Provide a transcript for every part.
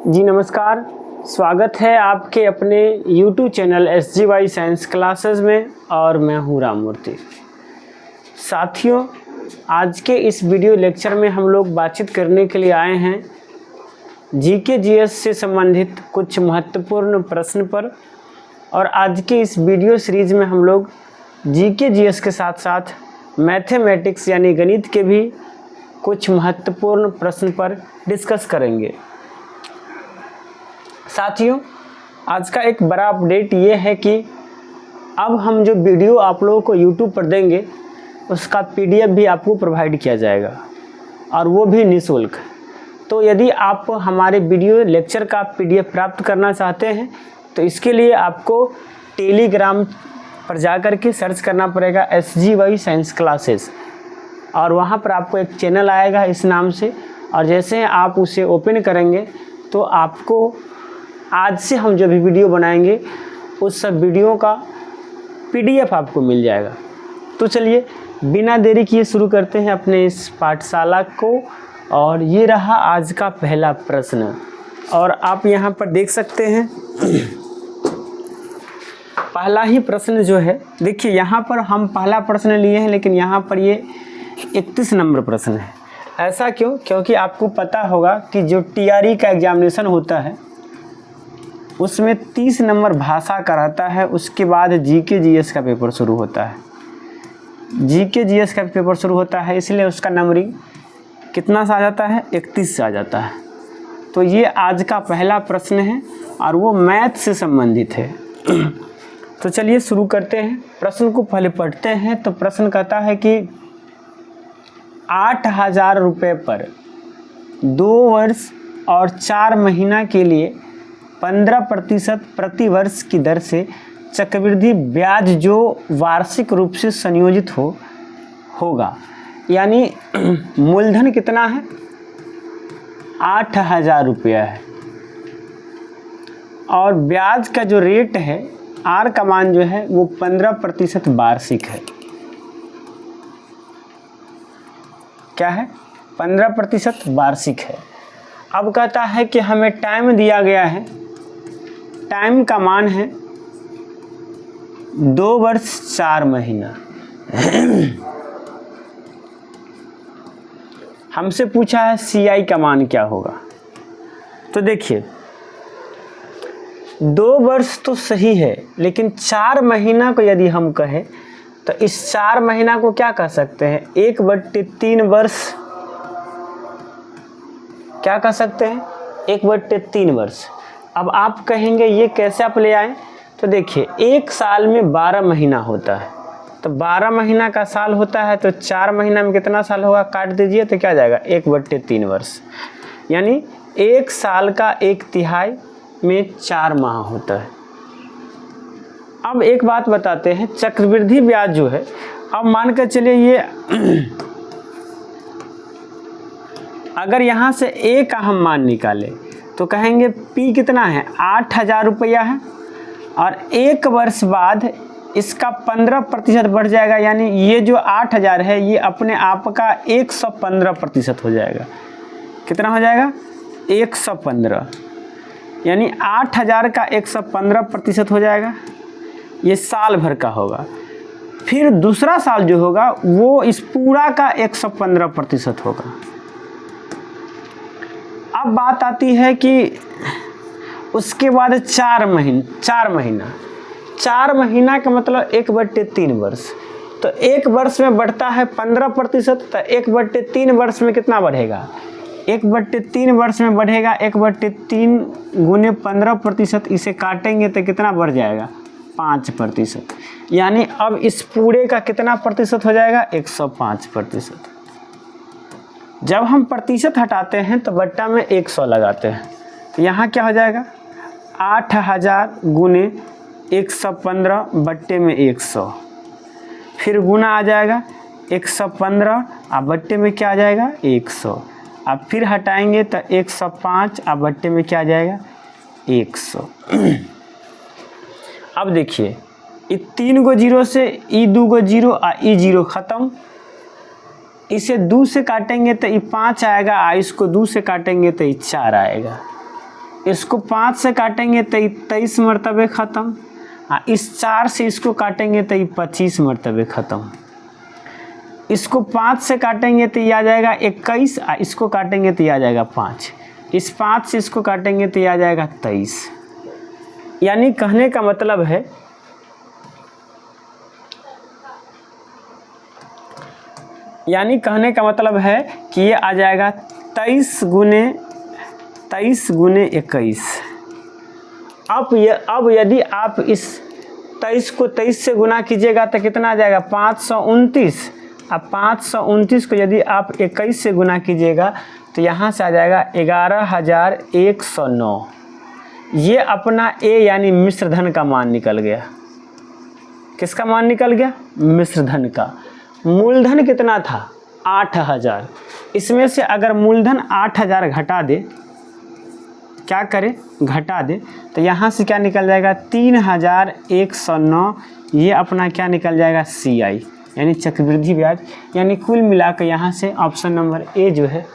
जी नमस्कार, स्वागत है आपके अपने YouTube channel SGY science classes में और मैं हूँ राम मूर्ति। साथियों, आज के इस वीडियो लेक्चर में हम लोग बातचीत करने के लिए आए हैं जीके जीएस से संबंधित कुछ महत्वपूर्ण प्रश्न पर। और आज के इस वीडियो सीरीज में हम लोग जीके जीएस के साथ साथ मैथमेटिक्स यानी गणित के भी कुछ महत्वपूर्ण प्रश्न पर डिस्कस करेंगे। साथियों, आज का एक बड़ा अपडेट ये है कि अब हम जो वीडियो आप लोगों को YouTube पर देंगे उसका PDF भी आपको प्रोवाइड किया जाएगा और वो भी निःशुल्क। तो यदि आप हमारे वीडियो लेक्चर का PDF प्राप्त करना चाहते हैं तो इसके लिए आपको टेलीग्राम पर जाकर के सर्च करना पड़ेगा SGY साइंस क्लासेस, और वहाँ पर आपको एक चैनल आएगा इस नाम से। और जैसे आप उसे ओपन करेंगे तो आपको आज से हम जो भी वीडियो बनाएंगे उस सब वीडियो का PDF आपको मिल जाएगा। तो चलिए बिना देरी किए शुरू करते हैं अपने इस पाठशाला को। और ये रहा आज का पहला प्रश्न, और आप यहाँ पर देख सकते हैं पहला ही प्रश्न जो है, देखिए यहाँ पर हम पहला प्रश्न लिए हैं लेकिन यहाँ पर ये 31 नंबर प्रश्न है। ऐसा क्यों? क्योंकि आपको पता होगा कि जो TRE का एग्जामिनेशन होता है उसमें 30 नंबर भाषा का रहता है, उसके बाद जीके जीएस का पेपर शुरू होता है। जीके जीएस का पेपर शुरू होता है, इसलिए उसका नंबरिंग कितना सा आ जाता है? 31 से आ जाता है। तो ये आज का पहला प्रश्न है और वो मैथ से संबंधित है। तो चलिए शुरू करते हैं। प्रश्न को पहले पढ़ते हैं। तो प्रश्न कहता है कि 8,000 रुपये पर 2 वर्ष और 4 महीना के लिए 15% प्रति वर्ष की दर से चक्रवृद्धि ब्याज जो वार्षिक रूप से संयोजित होगा, यानी मूलधन कितना है? 8,000 रुपया है और ब्याज का जो रेट है, आर का मान जो है वो 15% वार्षिक है। क्या है? 15% वार्षिक है। अब कहता है कि हमें टाइम दिया गया है, टाइम का मान है 2 वर्ष 4 महीना। हमसे पूछा है CI का मान क्या होगा। तो देखिए 2 वर्ष तो सही है, लेकिन 4 महीना को यदि हम कहें तो इस 4 महीना को क्या कह सकते हैं? 1/3 वर्ष। क्या कह सकते हैं? 1/3 वर्ष। अब आप कहेंगे ये कैसे आप ले आएँ? तो देखिए एक साल में 12 महीना होता है, तो 12 महीना का साल होता है, तो 4 महीना में कितना साल होगा? काट दीजिए तो क्या जाएगा? 1/3 वर्ष। यानी एक साल का 1/3 में 4 माह होता है। अब एक बात बताते हैं, चक्रवृद्धि ब्याज जो है, अब मान कर चलिए ये अगर यहाँ से A का हम मान निकालें तो कहेंगे P कितना है? 8,000 रुपया है, और 1 वर्ष बाद इसका 15% बढ़ जाएगा, यानी ये जो 8,000 है ये अपने आप का 115% हो जाएगा। कितना हो जाएगा? 115। यानी 8,000 का 115% हो जाएगा। ये साल भर का होगा। फिर दूसरा साल जो होगा वो इस पूरा का 115% होगा। अब बात आती है कि उसके बाद 4 महीना का मतलब 1/3 वर्ष। तो 1 वर्ष में बढ़ता है 15%, तो 1/3 वर्ष में कितना बढ़ेगा? 1/3 वर्ष में बढ़ेगा 1/3 गुने 15%। इसे काटेंगे तो कितना बढ़ जाएगा? 5%। यानी अब इस पूरे का कितना प्रतिशत हो जाएगा? 105%। जब हम प्रतिशत हटाते हैं तो बट्टा में 100 लगाते हैं, तो यहाँ क्या हो जाएगा? 8,000 गुने 115 बट्टे में 100, फिर गुना आ जाएगा 115 और बट्टे में क्या आ जाएगा? 100। अब फिर हटाएंगे तो 105 और बट्टे में क्या आ जाएगा? 100। अब देखिए ये 3 गो जीरो से ई 2 गो जीरो और ई 0 ख़त्म। इसे 2 से काटेंगे तो ये 5 आएगा, इसको 2 से काटेंगे तो ये 4 आएगा। इसको 5 से काटेंगे तो 23 मरतबे ख़त्म। इस 4 से इसको काटेंगे तो 25 मरतबे ख़त्म। इसको 5 से काटेंगे तो ये आ जाएगा 21, इसको काटेंगे तो ये आ जाएगा 5। इस 5 से इसको काटेंगे तो ये आ जाएगा 23। यानी कहने का मतलब है कि ये आ जाएगा 23 गुने 21। अब यदि आप इस 23 को 23 से गुना कीजिएगा तो कितना आ जाएगा 529। अब 529 को यदि आप 21 से गुना कीजिएगा तो यहाँ से आ जाएगा 11,109। ये अपना ए यानी मिश्र धन का मान निकल गया। किसका मान निकल गया? मिश्र धन का। मूलधन कितना था? 8,000। इसमें से अगर मूलधन 8,000 घटा दे, क्या करें? घटा दे, तो यहाँ से क्या निकल जाएगा? 3,109। ये अपना क्या निकल जाएगा? CI यानी चक्रवृद्धि ब्याज। यानी कुल मिलाकर यहाँ से ऑप्शन नंबर ए जो है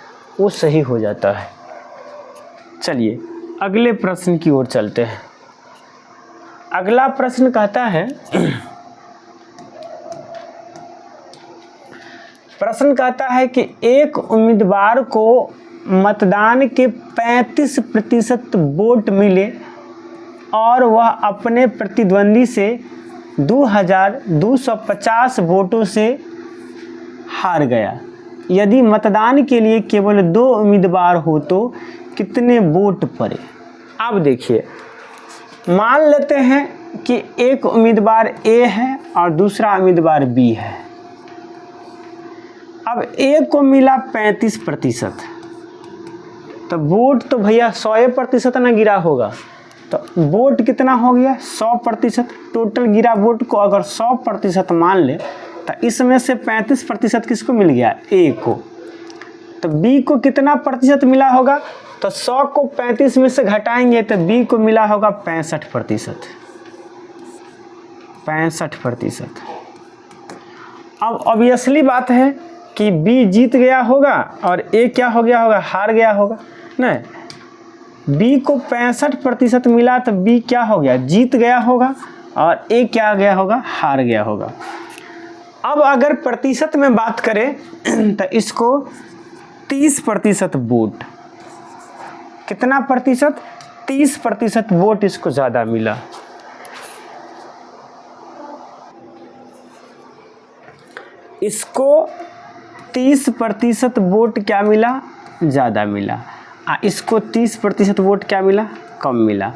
वो सही हो जाता है। चलिए अगले प्रश्न की ओर चलते हैं। अगला प्रश्न कहता है कि एक उम्मीदवार को मतदान के 35% वोट मिले और वह अपने प्रतिद्वंदी से 2,250 वोटों से हार गया। यदि मतदान के लिए केवल 2 उम्मीदवार हो तो कितने वोट पड़े? अब देखिए, मान लेते हैं कि एक उम्मीदवार ए है और दूसरा उम्मीदवार बी है। अब ए को मिला 35%, तो वोट तो भैया 100% ना गिरा होगा, तो वोट कितना हो गया? 100%। टोटल गिरा वोट को अगर 100% मान ले तो इसमें से 35% किसको मिल गया? ए को। तो बी को कितना प्रतिशत मिला होगा? तो 100 को 35 में से घटाएंगे तो बी को मिला होगा 65%। 65%। अब ऑब्वियसली बात है कि बी जीत गया होगा और ए क्या हो गया होगा? हार गया होगा। नहीं, बी को 65% मिला तो बी क्या हो गया? जीत गया होगा और ए क्या गया होगा? हार गया होगा। अब अगर प्रतिशत में बात करें तो इसको 30% वोट, कितना प्रतिशत? 30% वोट इसको ज़्यादा मिला। इसको 30% वोट क्या मिला? ज़्यादा मिला। इसको 30% वोट क्या मिला? कम मिला।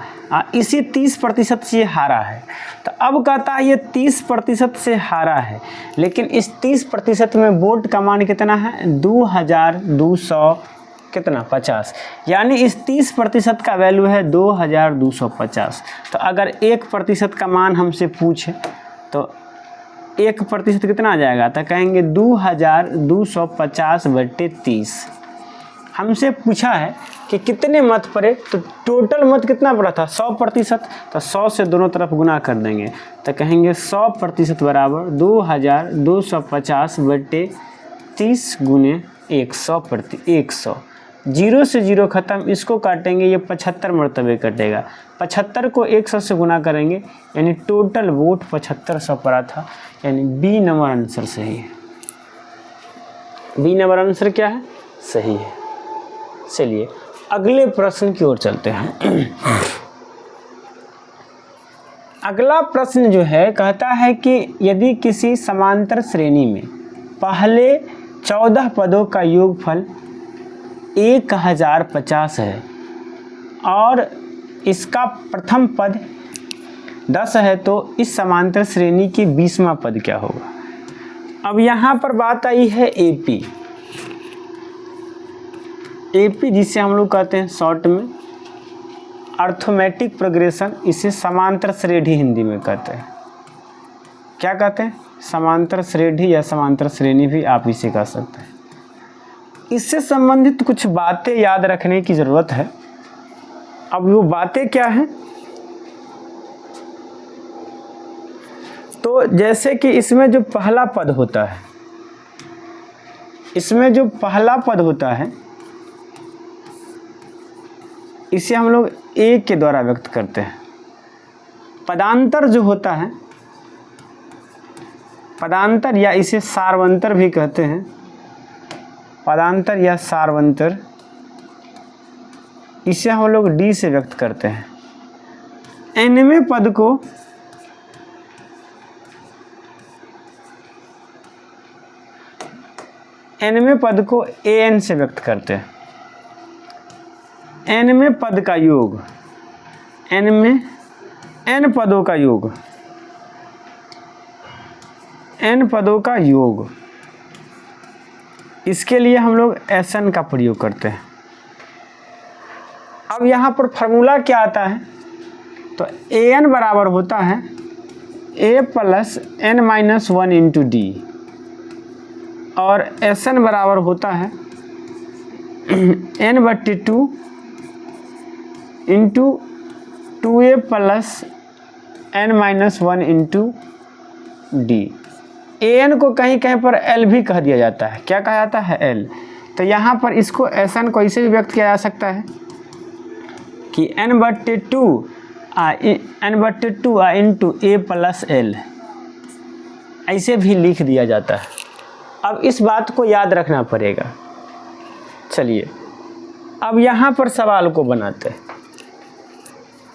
इसी 30% से हारा है। तो अब कहता है ये 30% से हारा है, लेकिन इस 30% में वोट का मान कितना है? 2,250। यानी इस 30% का वैल्यू है 2,250। तो अगर 1% का मान हमसे पूछे तो 1% कितना आ जाएगा? तो कहेंगे 2,250/30। हमसे पूछा है कि कितने मत पड़े, तो टोटल मत कितना पड़ा था? 100%। तो 100 से दोनों तरफ गुना कर देंगे तो कहेंगे 100% बराबर 2,250/30 गुने 100। 0 से 0 ख़त्म, इसको काटेंगे ये 75 मरतबे कटेगा। 75 को 100 से गुना करेंगे, यानी टोटल वोट 7500 पड़ा था। यानी बी नंबर आंसर सही है। बी नंबर आंसर क्या है? सही है। चलिए अगले प्रश्न की ओर चलते हैं। अगला प्रश्न जो है कहता है कि यदि किसी समांतर श्रेणी में पहले 14 पदों का योगफल 1050 है और इसका प्रथम पद 10 है तो इस समांतर श्रेणी की 20वां पद क्या होगा? अब यहाँ पर बात आई है एपी। एपी जिसे हम लोग कहते हैं शॉर्ट में अर्थमेटिक प्रोग्रेशन, इसे समांतर श्रेणी हिंदी में कहते हैं। क्या कहते हैं? समांतर श्रेणी या समांतर श्रेणी भी आप इसे कह सकते हैं। इससे संबंधित कुछ बातें याद रखने की ज़रूरत है। अब वो बातें क्या हैं? तो जैसे कि इसमें जो पहला पद होता है, इसे हम लोग ए के द्वारा व्यक्त करते हैं। पदांतर जो होता है, पदांतर या इसे सार्वंतर भी कहते हैं, पदांतर या सार्वंतर, इसे हम लोग डी से व्यक्त करते हैं। nवें पद को an से व्यक्त करते हैं। nवें पद का योग, n में n पदों का योग, n पदों का योग, इसके लिए हम लोग Sn का प्रयोग करते हैं। अब यहाँ पर फॉर्मूला क्या आता है, तो an बराबर होता है a plus n minus 1 into D, और Sn बराबर होता है n/2 into 2a plus n minus 1 into D. an को कहीं कहीं पर l भी कह दिया जाता है। क्या कहा जाता है? l। तो यहाँ पर इसको Sn को ऐसे भी व्यक्त किया जा सकता है कि n/2 into a plus l, ऐसे भी लिख दिया जाता है। अब इस बात को याद रखना पड़ेगा। चलिए अब यहाँ पर सवाल को बनाते हैं।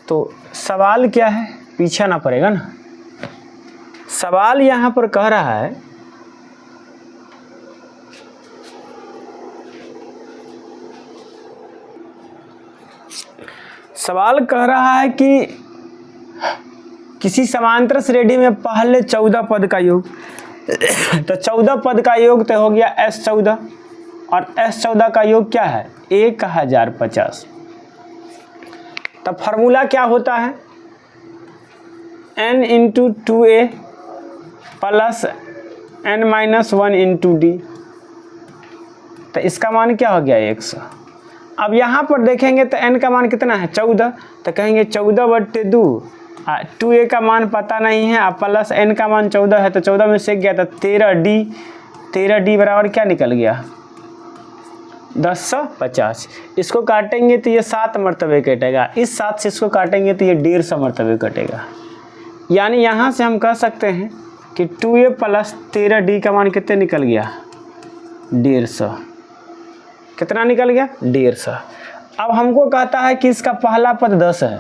तो सवाल क्या है, पीछे ना पड़ेगा ना। सवाल यहाँ पर कह रहा है कि किसी समांतर श्रेणी में पहले 14 पद का योग, तो 14 पद का योग तो हो गया S14, और S14 का योग क्या है? 1050। तब फार्मूला क्या होता है? n into 2a plus n minus 1 into D. तो इसका मान क्या हो गया? 100। अब यहाँ पर देखेंगे तो n का मान कितना है? 14। तो कहेंगे 14/2, 2a का मान पता नहीं है, अब प्लस n का मान 14 है, तो 14 में से गया तो 13d बराबर क्या निकल गया? 1050। इसको काटेंगे तो ये 7 मरतबे कटेगा, इस 7 से इसको काटेंगे तो ये 150 मरतबे कटेगा। यानी यहाँ से हम कह सकते हैं कि 2a प्लस 13d का मान कितने निकल गया? 150। कितना निकल गया? 150। अब हमको कहता है कि इसका पहला पद 10 है।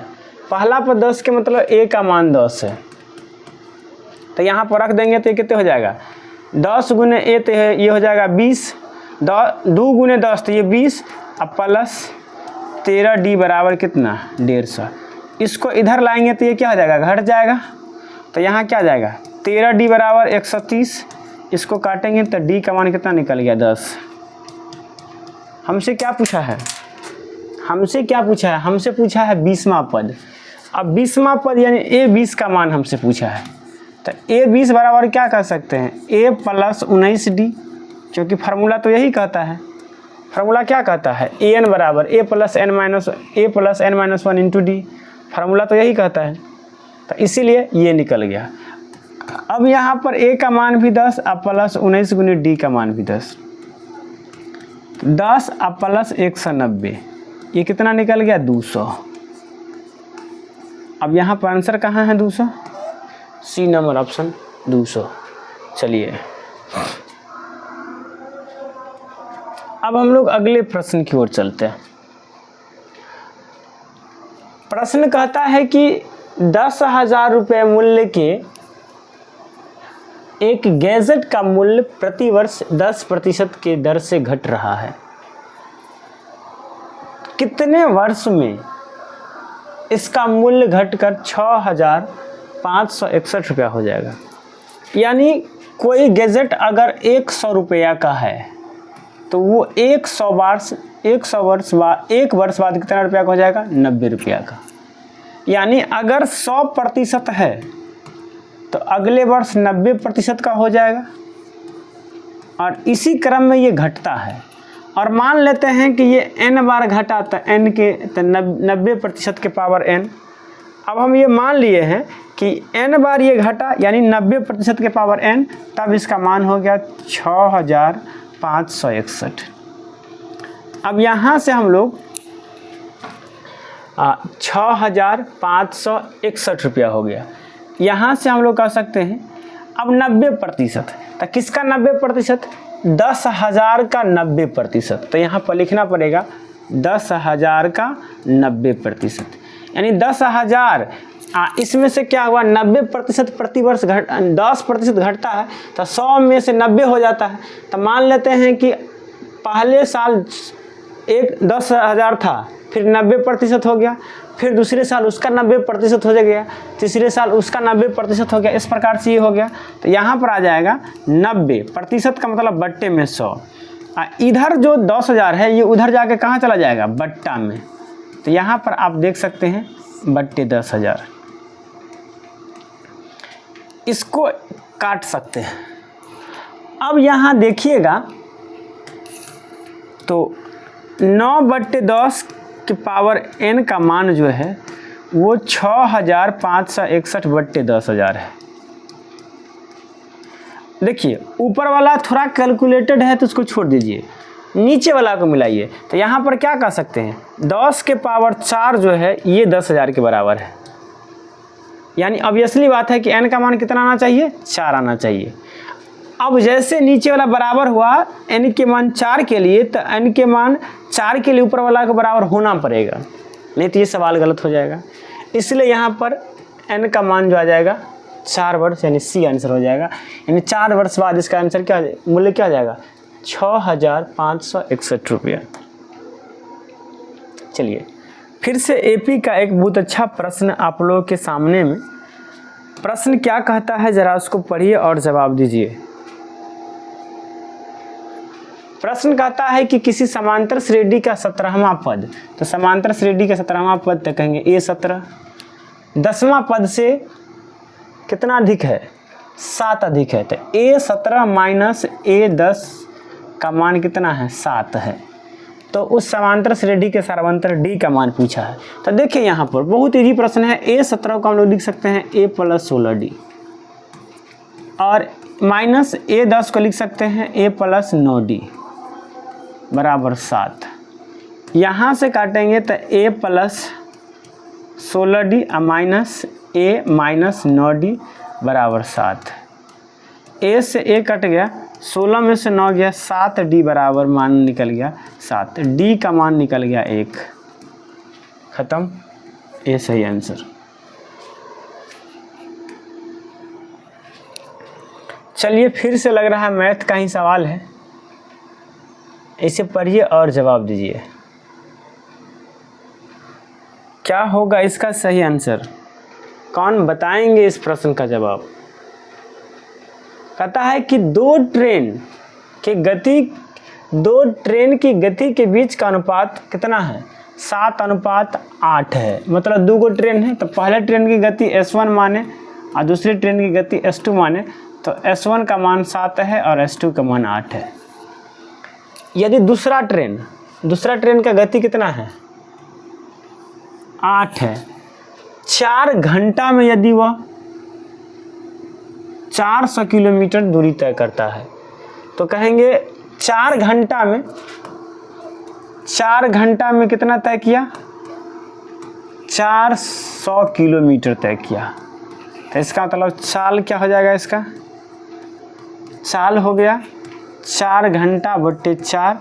पहला पद 10 के मतलब a का मान 10 है, तो यहाँ पर रख देंगे तो ये कितने हो जाएगा? 10 गुने a तो ये हो जाएगा 20, 2 गुने 10 तो ये 20, अब प्लस 13d बराबर कितना? 150। इसको इधर लाएंगे तो ये क्या हो जाएगा? घट जाएगा। तो यहाँ क्या आ जाएगा? 13d बराबर 130। इसको काटेंगे तो d का मान कितना निकल गया? 10। हमसे क्या पूछा है? हमसे पूछा है 20वां पद। अब 20वां पद यानी a20 का मान हमसे पूछा है, तो a20 बराबर क्या कर सकते हैं? a प्लस 19d, क्योंकि फार्मूला तो यही कहता है। फार्मूला क्या कहता है? an बराबर a plus n minus 1 into D. Formula तो यही कहता है, तो इसीलिए ये निकल गया। अब यहाँ पर a का मान भी 10, अब प्लस 19 गुने d का मान भी 10, 10 अब प्लस 190, ये कितना निकल गया? 200। अब यहाँ पर आंसर कहाँ है? 200, सी नंबर ऑप्शन 200। चलिए अब हम लोग अगले प्रश्न की ओर चलते हैं। प्रश्न कहता है कि 10,000 रुपये मूल्य के एक गैजेट का मूल्य प्रतिवर्ष 10% के दर से घट रहा है। कितने वर्ष में इसका मूल्य घटकर 6,561 रुपया हो जाएगा? यानी कोई गैजेट अगर 100 रुपया का है तो वो 1 वर्ष बाद कितना रुपया का हो जाएगा? 90 रुपया का। यानी अगर 100% है तो अगले वर्ष 90% का हो जाएगा, और इसी क्रम में ये घटता है। और मान लेते हैं कि ये n बार घटा तो n के 90% के पावर n। अब हम ये मान लिए हैं कि n बार ये घटा यानी 90% के पावर n, तब इसका मान हो गया 6,561। अब यहाँ से हम लोग 6,561 रुपया हो गया। यहाँ से हम लोग कह सकते हैं अब 90%, तो किसका 90%? 10,000 का 90%। तो यहाँ पर लिखना पड़ेगा 10,000 का 90%, यानी 10,000 इसमें से क्या हुआ 90% प्रतिवर्ष 10% घटता है, तो 100 में से 90 हो जाता है। तो मान लेते हैं कि पहले साल 10,000 था, फिर 90% हो गया, फिर दूसरे साल उसका 90% हो गया, तीसरे साल उसका 90% हो गया, इस प्रकार से ये हो गया। तो यहाँ पर आ जाएगा 90% का मतलब बट्टे में 100। इधर जो 10,000 है ये उधर जाके कहाँ चला जाएगा? बट्टा में। तो यहाँ पर आप देख सकते हैं बट्टे 10,000, इसको काट सकते हैं। अब यहाँ देखिएगा तो 9/10 की पावर n का मान जो है वो 6,561/10,000 है। देखिए ऊपर वाला थोड़ा कैलकुलेटेड है तो उसको छोड़ दीजिए, नीचे वाला को मिलाइए। तो यहाँ पर क्या कह सकते हैं 10 के पावर 4 जो है ये 10,000 के बराबर है। यानी ऑब्वियसली बात है कि n का मान कितना आना चाहिए? 4 आना चाहिए। अब जैसे नीचे वाला बराबर हुआ n के मान 4 के लिए, तो n के मान 4 के लिए ऊपर वाला के बराबर होना पड़ेगा, नहीं तो ये सवाल गलत हो जाएगा। इसलिए यहाँ पर n का मान जो आ जाएगा 4 वर्ष, यानी सी आंसर हो जाएगा। यानी 4 वर्ष बाद इसका आंसर क्या मूल्य क्या आ जाएगा? 6,561 रुपया। चलिए फिर से एपी का एक बहुत अच्छा प्रश्न आप लोगों के सामने में। प्रश्न क्या कहता है जरा उसको पढ़िए और जवाब दीजिए। प्रश्न कहता है कि किसी समांतर श्रेणी का 17वां पद, तो समांतर श्रेणी का 17वां पद तो कहेंगे A17, 10वां पद से कितना अधिक है? 7 अधिक है, तो A17 माइनस A10 का मान कितना है? 7 है। तो उस समांतर श्रेणी के सर्वांतर D का मान पूछा है। तो देखिए यहाँ पर बहुत इजी प्रश्न है। A17 को हम लोग लिख सकते हैं A + 16D, और माइनस A10 को लिख सकते हैं A + 9D बराबर 7। यहाँ से काटेंगे तो A + 16D minus A - 9D बराबर 7। A से A कट गया, 16 में से 9 गया, 7D बराबर मान निकल गया 7। D का मान निकल गया 1। खत्म, ये सही आंसर। चलिए फिर से लग रहा है मैथ का ही सवाल है, इसे पढ़िए और जवाब दीजिए। क्या होगा इसका सही आंसर? कौन बताएंगे इस प्रश्न का जवाब? कहता है कि दो ट्रेन की गति के बीच का अनुपात कितना है? 7:8 है। मतलब 2 ट्रेन है, तो पहले ट्रेन की गति S1 माने और दूसरी ट्रेन की गति S2 माने, तो S1 का मान 7 है और S2 का मान 8 है। यदि दूसरा ट्रेन का गति कितना है? 8 है। 4 घंटा में यदि वह 400 किलोमीटर दूरी तय करता है, तो कहेंगे 4 घंटा में कितना तय किया? 400 किलोमीटर तय किया। तो इसका मतलब चाल क्या हो जाएगा? इसका चाल हो गया 4 घंटा बट्टे 4,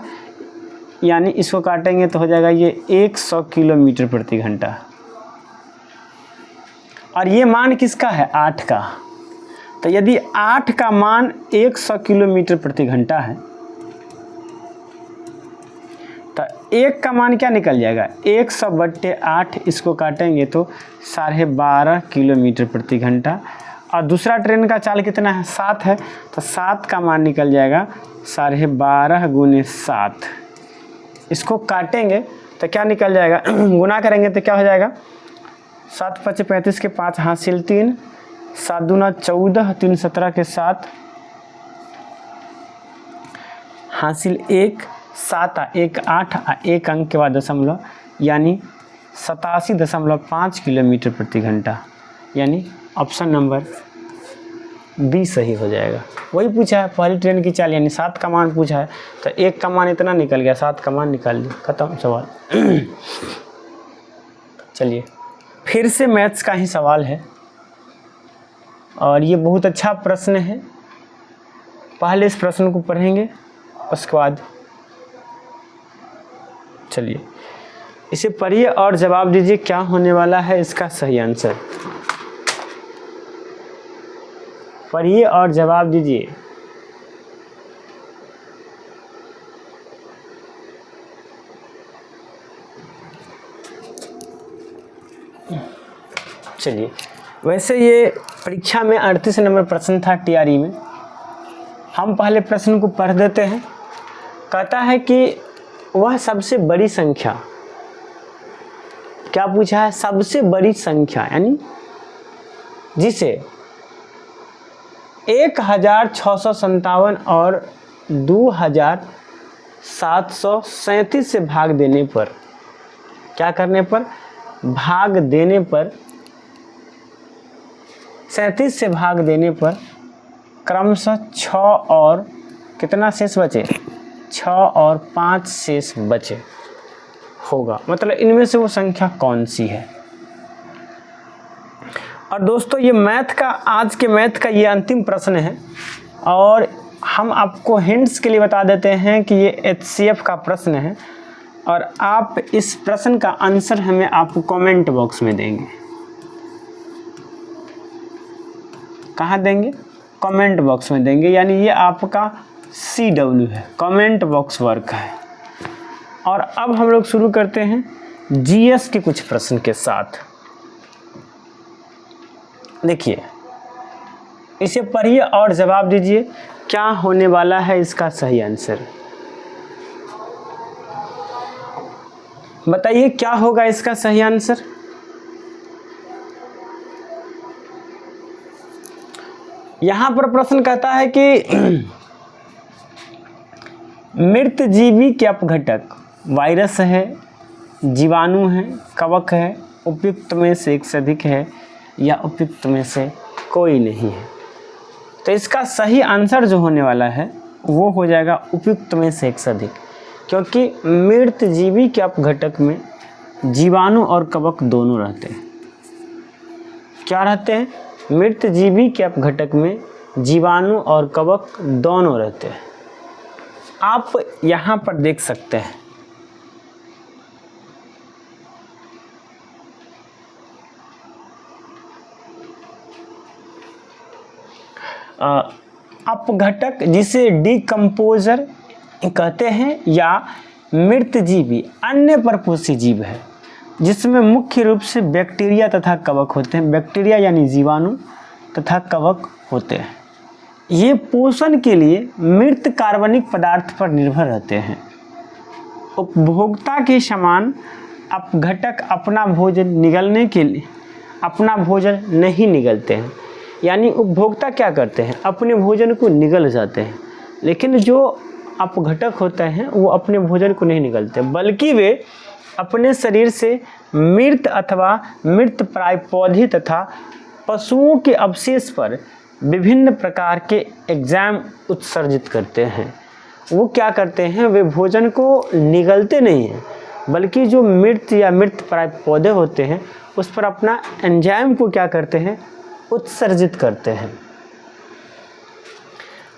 यानी इसको काटेंगे तो हो जाएगा ये 100 किलोमीटर प्रति घंटा। और ये मान किसका है? 8 का। तो यदि 8 का मान 100 किलोमीटर प्रति घंटा है, तो 1 का मान क्या निकल जाएगा? 100 बट्टे 8, इसको काटेंगे तो 12.5 किलोमीटर प्रति घंटा। और दूसरा ट्रेन का चाल कितना है? 7 है, तो 7 का मान निकल जाएगा 12.5 × 7। इसको काटेंगे तो क्या निकल जाएगा? गुना करेंगे तो क्या हो जाएगा? 7 × 5 = 35 के 5 हासिल 3, 7 दूना 14, 3 17 के 7 हासिल 1, 7 1 8 1 अंक के बाद दशमलव, यानी 87.5 किलोमीटर प्रति घंटा। यानी ऑप्शन नंबर बी सही हो जाएगा। वही पूछा है पहली ट्रेन की चाल, यानी 7 का मान पूछा है, तो 1 का मान इतना निकल गया, 7 का मान निकाल लिया, खत्म सवाल। चलिए, फिर से मैथ्स का ही सवाल है और ये बहुत अच्छा प्रश्न है। पहले इस प्रश्न को पढ़ेंगे, उसके बाद चलिए इसे पढ़िए और जवाब दीजिए क्या होने वाला है इसका सही आंसर। पढ़िए और जवाब दीजिए। चलिए, वैसे ये परीक्षा में 38 नंबर प्रश्न था टीआरई में। हम पहले प्रश्न को पढ़ देते हैं। कहता है कि वह सबसे बड़ी संख्या, क्या पूछा है? सबसे बड़ी संख्या, यानी जिसे 1657 और 2737 से भाग देने पर, क्या करने पर? भाग देने पर, 37 से भाग देने पर क्रमशः 6 और कितना शेष बचे? 6 और 5 शेष बचे होगा। मतलब इनमें से वो संख्या कौन सी है? और दोस्तों ये मैथ का, आज के मैथ का ये अंतिम प्रश्न है और हम आपको हिंट्स के लिए बता देते हैं कि ये एचसीएफ का प्रश्न है और आप इस प्रश्न का आंसर हमें आपको कमेंट बॉक्स में देंगे। कहाँ देंगे? कमेंट बॉक्स में देंगे, यानी ये आपका CW है, कमेंट बॉक्स वर्क है। और अब हम लोग शुरू करते हैं जीएस के कुछ प्रश्न के साथ। देखिए, इसे पढ़िए और जवाब दीजिए क्या होने वाला है इसका सही आंसर। बताइए क्या होगा इसका सही आंसर। यहां पर प्रश्न कहता है कि मृत जीवी के अपघटक वायरस है, जीवाणु है, कवक है, उपयुक्त में से एक से अधिक है या उपयुक्त में से कोई नहीं है। तो इसका सही आंसर जो होने वाला है वो हो जाएगा उपयुक्त में से एक से अधिक, क्योंकि मृत जीवी के अपघटक में जीवाणु और कवक दोनों रहते हैं। क्या रहते हैं? मृत जीवी के अपघटक में जीवाणु और कवक दोनों रहते हैं। आप यहाँ पर देख सकते हैं अपघटक, जिसे डिकम्पोजर कहते हैं, या मृत जीवी अन्य परपोषी जीव है जिसमें मुख्य रूप से बैक्टीरिया तथा कवक होते हैं। बैक्टीरिया यानी जीवाणु तथा कवक होते हैं। ये पोषण के लिए मृत कार्बनिक पदार्थ पर निर्भर रहते हैं। उपभोक्ता के समान अपघटक अपना भोजन निगलने के लिए अपना भोजन नहीं निगलते हैं, यानी उपभोक्ता क्या करते हैं? अपने भोजन को निगल जाते हैं, लेकिन जो अपघटक होते हैं वो अपने भोजन को नहीं निगलते, बल्कि वे अपने शरीर से मृत अथवा मृत प्राय पौधे तथा पशुओं के अवशेष पर विभिन्न प्रकार के एंजाइम उत्सर्जित करते हैं। वो क्या करते हैं? वे भोजन को निगलते नहीं हैं, बल्कि जो मृत या मृत प्राय पौधे होते हैं उस पर अपना एंजाइम को क्या करते हैं? उत्सर्जित करते हैं।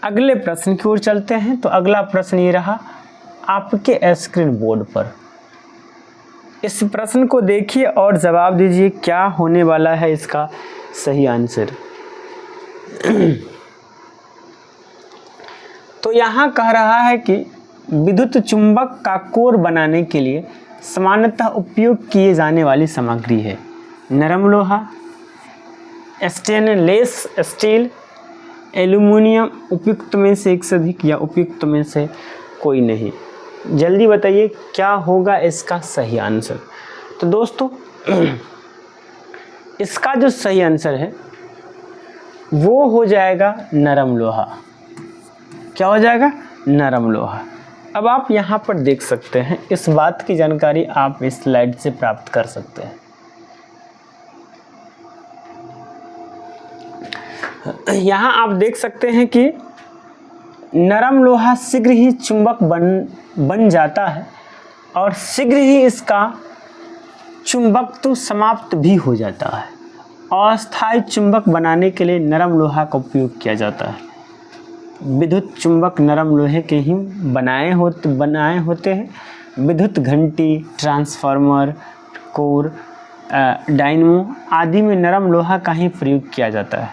अगले प्रश्न की ओर चलते हैं। तो अगला प्रश्न ये रहा आपके स्क्रीन बोर्ड पर। इस प्रश्न को देखिए और जवाब दीजिए क्या होने वाला है इसका सही आंसर। तो यहाँ कह रहा है कि विद्युत चुंबक का कोर बनाने के लिए सामान्यतः उपयोग किए जाने वाली सामग्री है नरम लोहा, स्टेनलेस स्टील, एल्यूमिनियम। उपयुक्त में से एक से अधिक या उपयुक्त में से कोई नहीं। जल्दी बताइए क्या होगा इसका सही आंसर। तो दोस्तों इसका जो सही आंसर है वो हो जाएगा नरम लोहा। क्या हो जाएगा? नरम लोहा। अब आप यहाँ पर देख सकते हैं, इस बात की जानकारी आप इस स्लाइड से प्राप्त कर सकते हैं। यहाँ आप देख सकते हैं कि नरम लोहा शीघ्र ही चुंबक बन जाता है और शीघ्र ही इसका चुंबक तो समाप्त भी हो जाता है। अस्थायी चुंबक बनाने के लिए नरम लोहा का उपयोग किया जाता है। विद्युत चुंबक नरम लोहे के ही बनाए होते हैं। विद्युत घंटी, ट्रांसफार्मर, कोर, डायनमो आदि में नरम लोहा का ही प्रयोग किया जाता है।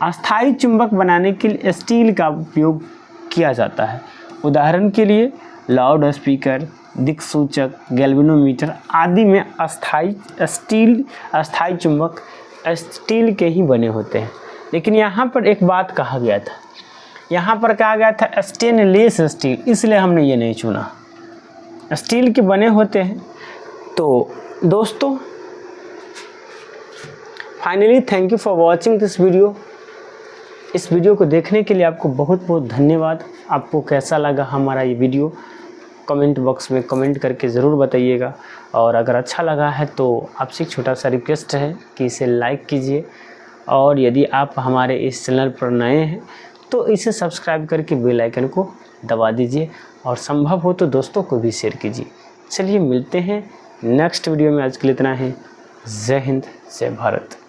अस्थायी चुंबक बनाने के लिए स्टील का उपयोग किया जाता है। उदाहरण के लिए लाउड स्पीकर, दिक्सूचक, गैल्वेनोमीटर आदि में अस्थायी चुंबक स्टील के ही बने होते हैं। लेकिन यहाँ पर एक बात कहा गया था, यहाँ पर कहा गया था स्टेनलेस स्टील, इसलिए हमने ये नहीं चुना। स्टील के बने होते हैं। तो दोस्तों, finally thank you for watching this video. इस वीडियो को देखने के लिए आपको बहुत बहुत धन्यवाद। आपको कैसा लगा हमारा ये वीडियो कमेंट बॉक्स में कमेंट करके ज़रूर बताइएगा। और अगर अच्छा लगा है तो आपसे एक छोटा सा रिक्वेस्ट है कि इसे लाइक कीजिए, और यदि आप हमारे इस चैनल पर नए हैं तो इसे सब्सक्राइब करके बेल आइकन को दबा दीजिए, और संभव हो तो दोस्तों को भी शेयर कीजिए। चलिए मिलते हैं नेक्स्ट वीडियो में। आज के लिए इतना ही। जय हिंद, जय भारत।